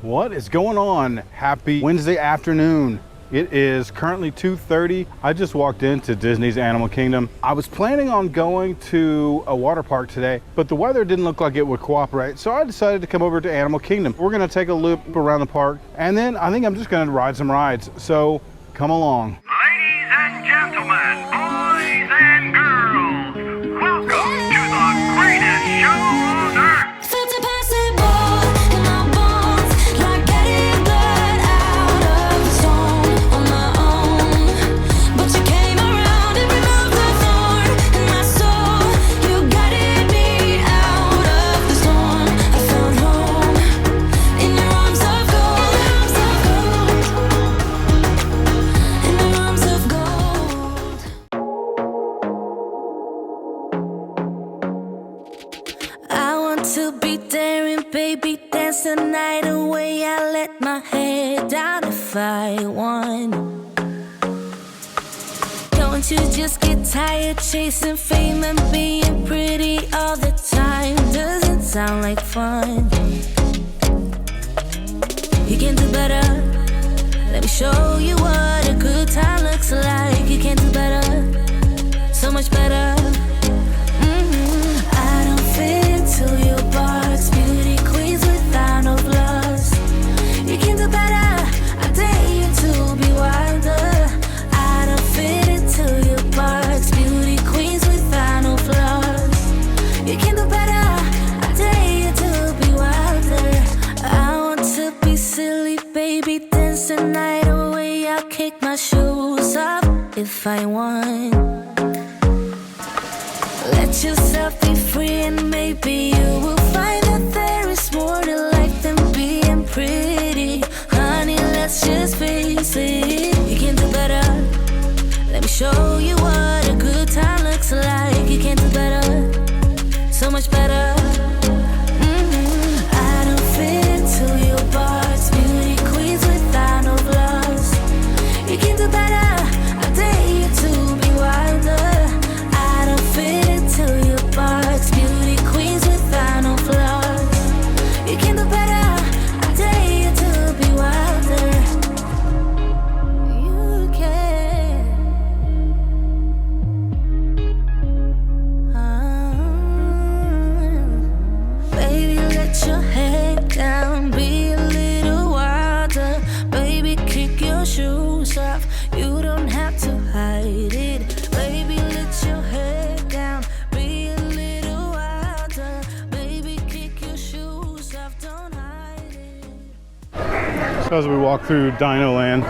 What is going on? Happy Wednesday afternoon. It is currently 2:30. I just walked into Disney's Animal Kingdom. I was planning on going to a water park today, but the weather didn't look like it would cooperate, so I decided to come over to Animal Kingdom. We're gonna take a loop around the park, and then I think I'm just gonna ride some rides, so come along. Ladies and gentlemen, boys and girls, welcome to the greatest show on earth. Baby, dance the night away. I let my head down if I won. Don't you just get tired chasing fame and being pretty all the time? Doesn't sound like fun. You can do better. Let me show you what a good time looks like. You can do better, so much better. I don't fit into your box, beauty queens without no flaws. You can do better, I dare you to be wilder. I don't fit into your box, beauty queens without no flaws. You can do better, I dare you to be wilder. I want to be silly, baby, dance the night away. I'll kick my shoes off if I want. Let yourself be free and maybe you will find that there is more to life than being pretty. Honey, let's just face it. You can do better. Let me show you what a good time looks like. You can do better, so much better. I don't fit into your box, beauty queens without no flaws. You can do better, I dare you to be wilder. I don't fit into your box, beauty queens without no flaws. You can do better, I dare you to be wilder. You can. Baby, let your head down, be a little wilder. Baby, kick your shoes off, you don't have to hide it. Baby, let your head down, be a little wilder. Baby, kick your shoes off, don't hide it. So as we walk through Dinoland,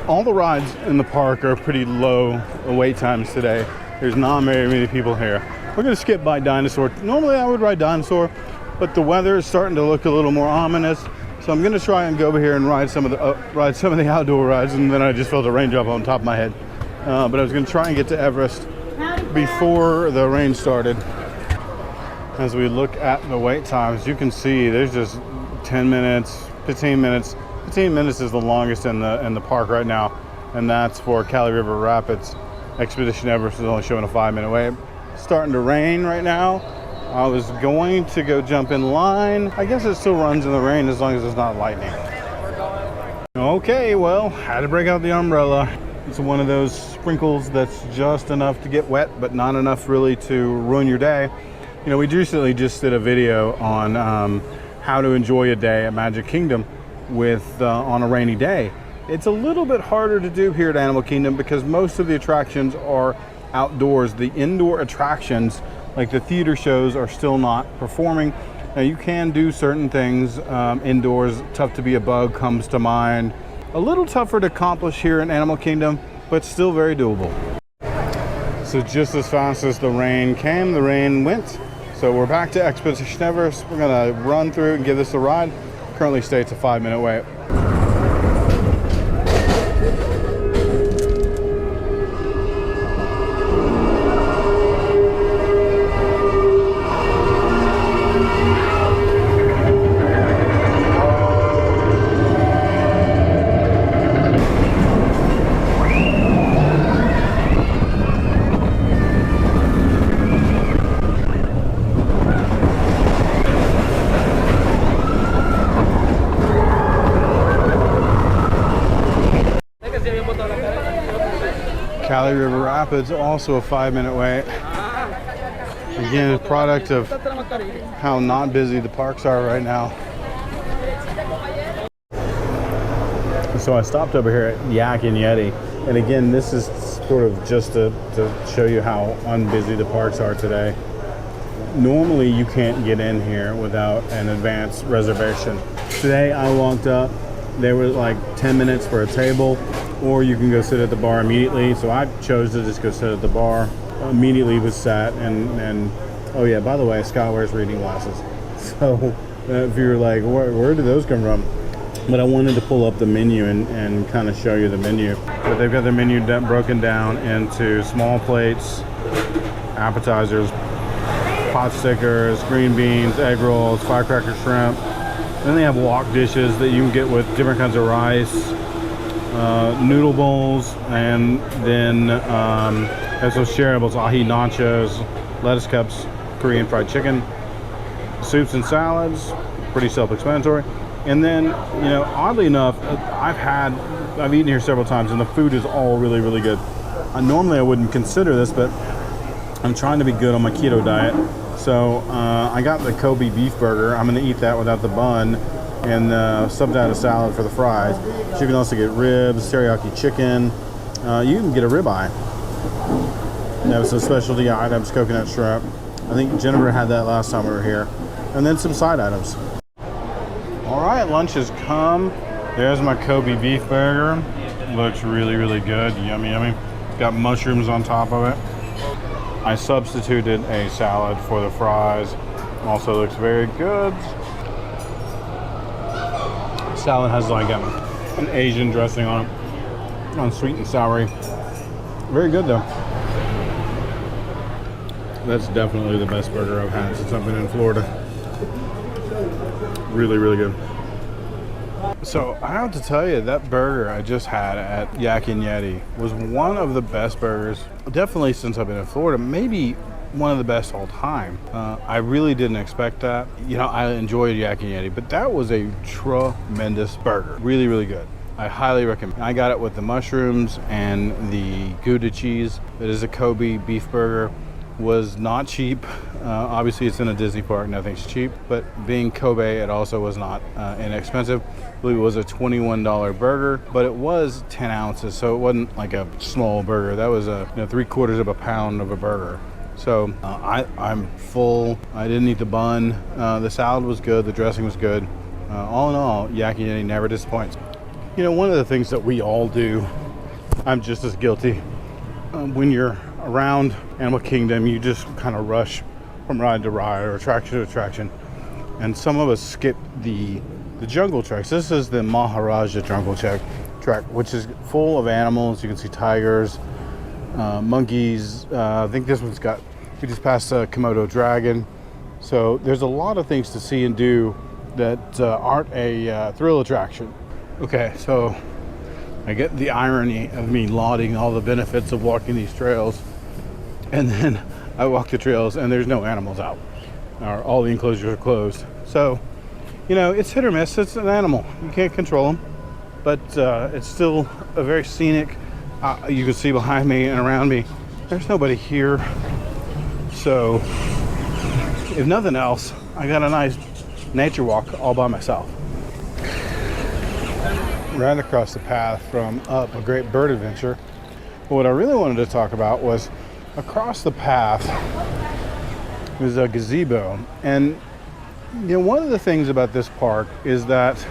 all the rides in the park are pretty low wait times today. There's not very many people here. We're gonna skip by Dinosaur. Normally I would ride Dinosaur, but the weather is starting to look a little more ominous. So I'm gonna try and go over here and ride some of the outdoor rides, and then I just felt a raindrop on top of my head. But I was gonna try and get to Everest before the rain started. As we look at the wait times, you can see there's just 10 minutes, 15 minutes. 15 minutes is the longest in the park right now, and that's for Cali River Rapids. Expedition Everest is only showing a 5-minute wait. It's starting to rain right now. I was going to go jump in line. I guess it still runs in the rain as long as it's not lightning. Okay, well, had to break out the umbrella. It's one of those sprinkles that's just enough to get wet, but not enough really to ruin your day. You know, we recently just did a video on how to enjoy a day at Magic Kingdom with on a rainy day. It's a little bit harder to do here at Animal Kingdom because most of the attractions are outdoors. The indoor attractions, like the theater shows, are still not performing. Now you can do certain things indoors. Tough to be a Bug comes to mind. A little tougher to accomplish here in Animal Kingdom, but still very doable. So just as fast as the rain came, the rain went. So we're back to Expedition Everest. We're gonna run through and give this a ride. Currently states a 5-minute wait. Cali River Rapids, also a 5-minute wait. Again, a product of how not busy the parks are right now. So I stopped over here at Yak and Yeti, and again, this is sort of just to show you how unbusy the parks are today. Normally, you can't get in here without an advance reservation. Today, I walked up, there was like 10 minutes for a table, or you can go sit at the bar immediately. So I chose to just go sit at the bar. Immediately was sat, and oh yeah, by the way, Scott wears reading glasses. So if you're like, where did those come from? But I wanted to pull up the menu and kind of show you the menu. But they've got their menu broken down into small plates, appetizers, pot stickers, green beans, egg rolls, firecracker shrimp. Then they have wok dishes that you can get with different kinds of rice, noodle bowls, and then also shareables, ahi nachos, lettuce cups, Korean fried chicken, soups and salads, pretty self-explanatory. And then, you know, oddly enough, I've eaten here several times, and the food is all really, really good. Normally I wouldn't consider this, but I'm trying to be good on my keto diet. So I got the Kobe beef burger. I'm gonna eat that without the bun, and subbed out a salad for the fries. So you can also get ribs, teriyaki chicken. You can get a ribeye. They have some specialty items, coconut shrimp. I think Jennifer had that last time we were here. And then some side items. All right, lunch has come. There's my Kobe beef burger. Looks really, really good. Yummy, yummy. It's got mushrooms on top of it. I substituted a salad for the fries. Also looks very good. Salad has like an Asian dressing on it, on sweet and soury. Very good though. That's definitely the best burger I've had since I've been in Florida. Really, really good. So I have to tell you, that burger I just had at Yak and Yeti was one of the best burgers, definitely since I've been in Florida, maybe one of the best all time. I really didn't expect that. You know, I enjoyed Yak and Yeti, but that was a tremendous burger. Really, really good. I highly recommend. I got it with the mushrooms and the Gouda cheese. It is a Kobe beef burger. Was not cheap. Obviously it's in a Disney park, nothing's cheap, but being Kobe, it also was not inexpensive. I believe it was a $21 burger, but it was 10 ounces, so it wasn't like a small burger. That was a 3/4 of a pound of a burger. So I'm full. I didn't eat the bun. The salad was good, the dressing was good. All in all, Yaki Yeti never disappoints. You know, one of the things that we all do, I'm just as guilty, when you're around Animal Kingdom, you just kind of rush from ride to ride or attraction to attraction, and some of us skip the jungle tracks. This is the Maharaja jungle track, which is full of animals. You can see tigers, monkeys. I think this one's got, we just passed a Komodo dragon. So there's a lot of things to see and do that aren't a thrill attraction. Okay, so I get the irony of me lauding all the benefits of walking these trails, and then I walk the trails and there's no animals out, or all the enclosures are closed. So, you know, it's hit or miss. It's an animal. You can't control them, but it's still a very scenic. You can see behind me and around me, there's nobody here. So, if nothing else, I got a nice nature walk all by myself. Ran across the path from up a great bird adventure. But what I really wanted to talk about was across the path was a gazebo. And you know, one of the things about this park is that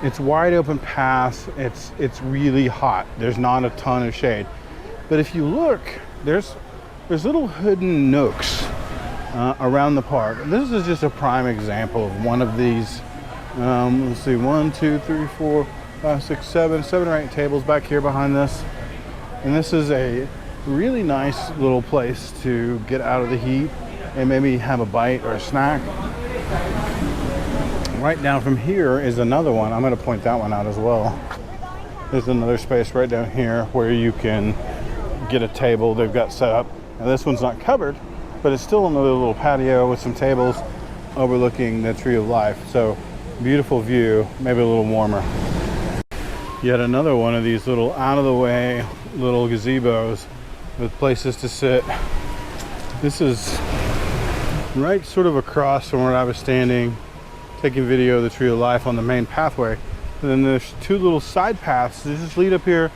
it's wide open path. It's really hot. There's not a ton of shade. But if you look, there's little hidden nooks around the park. This is just a prime example of one of these. Let's see, 1, 2, 3, 4, 5, 6, 7 or 8 tables back here behind this. And this is a really nice little place to get out of the heat and maybe have a bite or a snack. Right down from here is another one. I'm going to point that one out as well. There's another space right down here where you can get a table they've got set up. Now this one's not covered, but it's still another little patio with some tables overlooking the Tree of Life. So beautiful view, maybe a little warmer. Yet another one of these little out-of-the-way little gazebos with places to sit. This is right sort of across from where I was standing taking video of the Tree of Life on the main pathway. And then there's two little side paths that just lead up here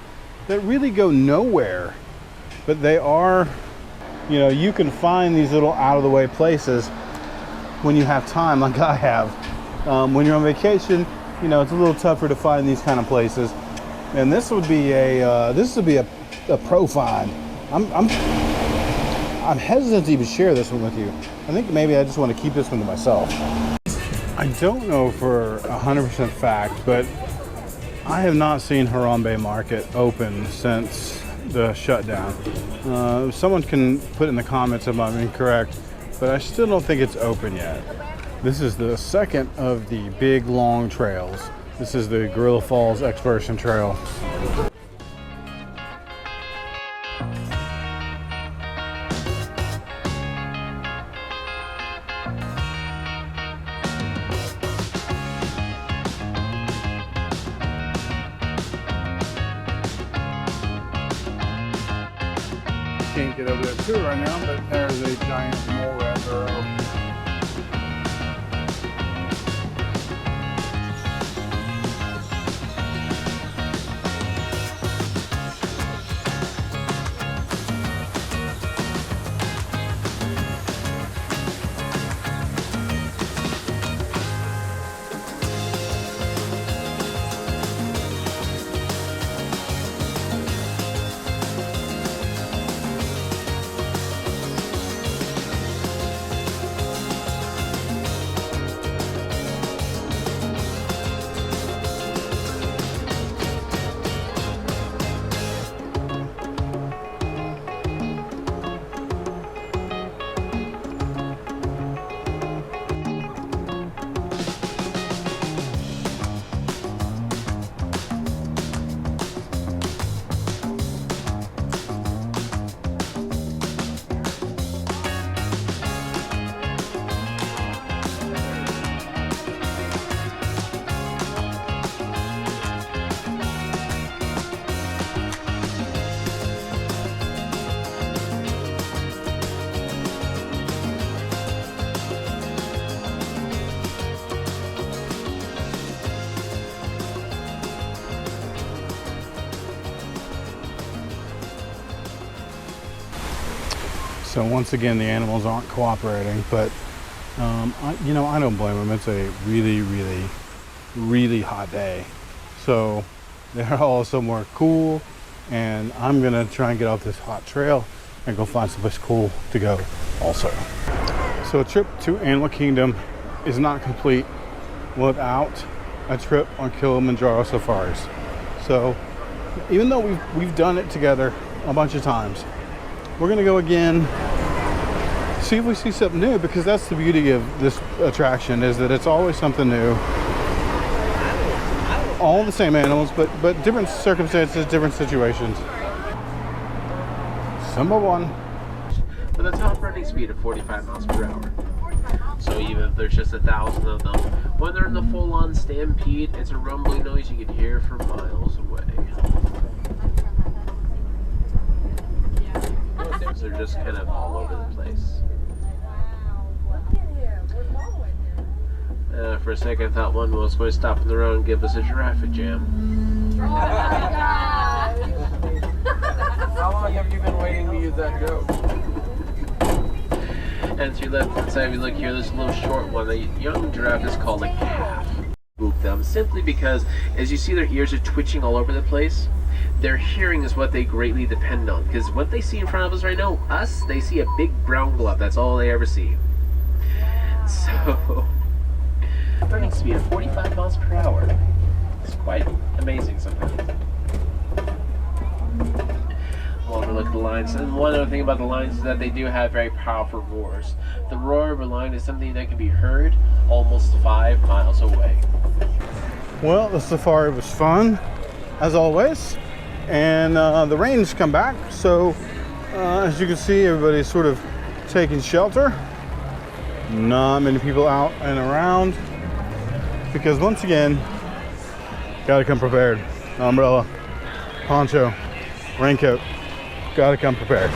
that really go nowhere. But they are, you know, you can find these little out-of-the-way places when you have time like I have. When you're on vacation, you know, it's a little tougher to find these kind of places. And this would be a pro find. I'm hesitant to even share this one with you. I think maybe I just want to keep this one to myself. I don't know for 100% fact, but I have not seen Harambe Market open since the shutdown. Someone can put in the comments if I'm incorrect, but I still don't think it's open yet. This is the second of the big long trails. This is the Guerrilla Falls Exploration Trail. Can't get over there too right now, but there's a giant mole rat burrow. So once again, the animals aren't cooperating, but I don't blame them. It's a really hot day. So they're all somewhere cool, and I'm gonna try and get off this hot trail and go find someplace cool to go also. So a trip to Animal Kingdom is not complete without a trip on Kilimanjaro Safaris. So even though we've done it together a bunch of times, we're gonna go again, see if we see something new, because that's the beauty of this attraction, is that it's always something new. All the same animals, but different circumstances, different situations. Number one. With a top running speed of 45 miles per hour. So even if there's just 1,000 of them, when they're in the full-on stampede, it's a rumbling noise you can hear from miles away. They're just kind of all over the place. For a second, I thought one was going to stop on the road and give us a giraffe jam. Oh my God! How long have you been waiting to use that joke? And to your left hand side, we look here, this little short one. The young giraffe is called a calf. Spook them simply because, as you see, their ears are twitching all over the place. Their hearing is what they greatly depend on, because what they see in front of us right now, they see a big brown glove. That's all they ever see. So, running speed of 45 miles per hour. It's quite amazing sometimes. We'll overlook the lions. And one other thing about the lions is that they do have very powerful roars. The roar of a lion is something that can be heard almost 5 miles away. Well, the safari was fun, as always. And the rain's come back, so as you can see, everybody's sort of taking shelter. Not many people out and around, because once again, gotta come prepared. umbrella, poncho, raincoat. Gotta come prepared.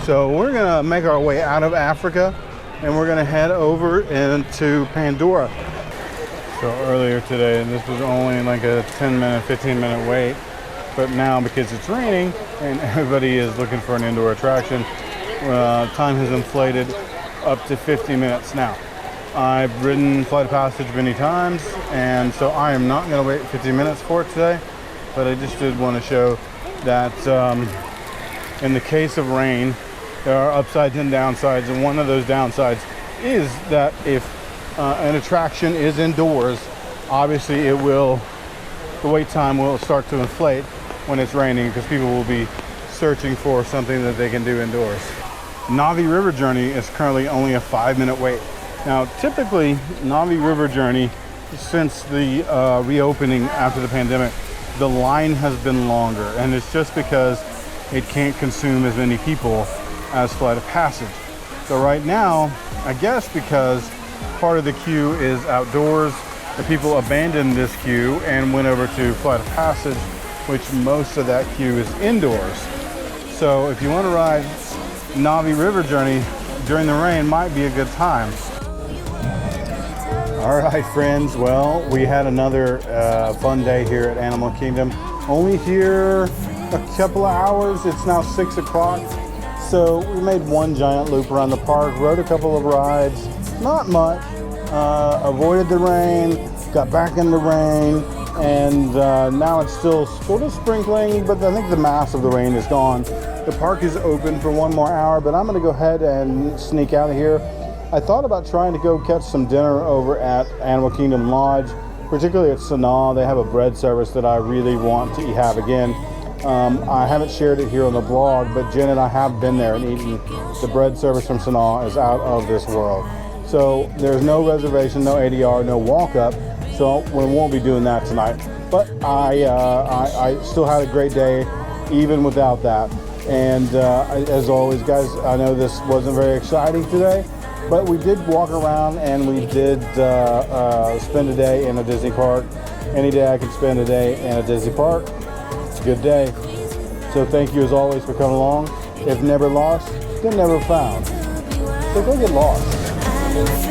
So we're gonna make our way out of Africa and we're gonna head over into Pandora. So earlier today, this was only like a 10-minute, 15-minute wait. But now, because it's raining and everybody is looking for an indoor attraction, time has inflated up to 50 minutes now. I've ridden Flight of Passage many times, and so I am not going to wait 50 minutes for it today. But I just did want to show that in the case of rain, there are upsides and downsides, and one of those downsides is that if an attraction is indoors, obviously the wait time will start to inflate when it's raining because people will be searching for something that they can do indoors. Navi River Journey is currently only a 5-minute wait. Now, typically, Navi River Journey, since the reopening after the pandemic, the line has been longer, and it's just because it can't consume as many people as Flight of Passage. So right now, I guess because part of the queue is outdoors, the people abandoned this queue and went over to Flight of Passage, which most of that queue is indoors. So if you want to ride Navi River Journey during the rain, might be a good time. All right, friends. Well, we had another fun day here at Animal Kingdom. Only here a couple of hours. It's now 6 o'clock. So we made one giant loop around the park, rode a couple of rides, not much, avoided the rain, got back in the rain, and now it's still sort of sprinkling, but I think the mass of the rain is gone. The park is open for one more hour, but I'm going to go ahead and sneak out of here. I thought about trying to go catch some dinner over at Animal Kingdom Lodge, particularly at Sanaa. They have a bread service that I really want to have again. I haven't shared it here on the blog, but Jen and I have been there and eaten. The bread service from Sanaa is out of this world. So there's no reservation, no ADR, no walk-up, so we won't be doing that tonight. But I still had a great day, even without that. And as always, guys, I know this wasn't very exciting today, but we did walk around and we did spend a day in a Disney park. Any day I can spend a day in a Disney park, it's a good day. So thank you as always for coming along. If never lost, then never found. So go get lost.